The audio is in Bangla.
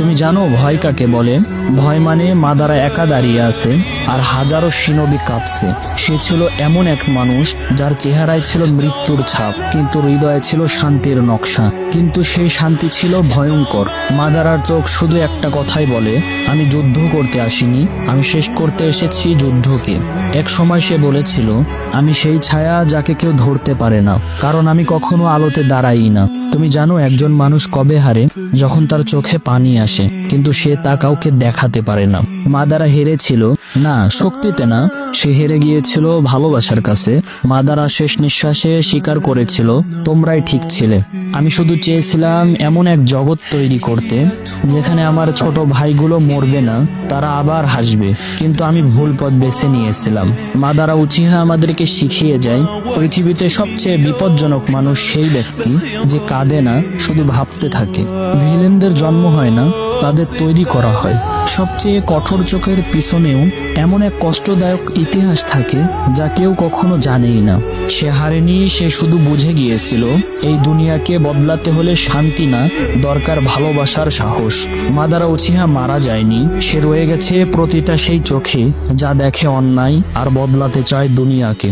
তুমি জানো ভয় কাকে বলে? ভয় মানে মাদারা একা দাঁড়িয়ে আছে আর হাজারো সিনবি কাঁপছে। সে ছিল এমন এক মানুষ যার চেহারায় ছিল মৃত্যুর ছাপ, কিন্তু হৃদয়ে ছিল শান্তির নকশা। কিন্তু সেই শান্তি ছিল ভয়ঙ্কর। মাদারার চোখ শুধু একটা কথাই বলে, আমি যুদ্ধ করতে আসিনি, আমি শেষ করতে এসেছি যুদ্ধকে। এক সময় সে বলেছিল, আমি সেই ছায়া যাকে কেউ ধরতে পারে না, কারণ আমি কখনো আলোতে দাঁড়াই না। তুমি জানো একজন মানুষ কবে হারে? যখন তার চোখে পানি আসে, কিন্তু সে তা কাউকে দেখাতে পারে না। মাদারা হেরেছিল না শক্তিতে না, সে হেরে গিয়েছিল ভালোবাসার কাছে। মাদারা শেষ নিঃশ্বাসে স্বীকার করেছিল, তোমরাই ঠিক ছিলে। আমি শুধু চেয়েছিলাম এমন এক জগৎ তৈরি করতে যেখানে আমার ছোট ভাইগুলো মরবে না, তারা আবার হাসবে। কিন্তু আমি ভুল পথ বেছে নিয়েছিলাম। মাদারা উচিহা আমাদেরকে শিখিয়ে যায়, পৃথিবীতে সবচেয়ে বিপজ্জনক মানুষ সেই ব্যক্তি যে কাঁদে না, শুধু ভাবতে থাকে। ভিলেনদের জন্ম হয় না, তাদের তৈরি করা হয়। সবচেয়ে কঠোর চোখের পিছনেও এমন এক কষ্টদায়ক ইতিহাস থাকে যা কেউ কখনো জানেই না। সে হারেনি, সে শুধু বুঝে গিয়েছিল এই দুনিয়াকে বদলাতে হলে শান্তি না, দরকার ভালোবাসার সাহস। মাদারা উচিহা মারা যায়নি, সে রয়ে গেছে প্রতিটা সেই চোখে যা দেখে অন্যায় আর বদলাতে চায় দুনিয়াকে।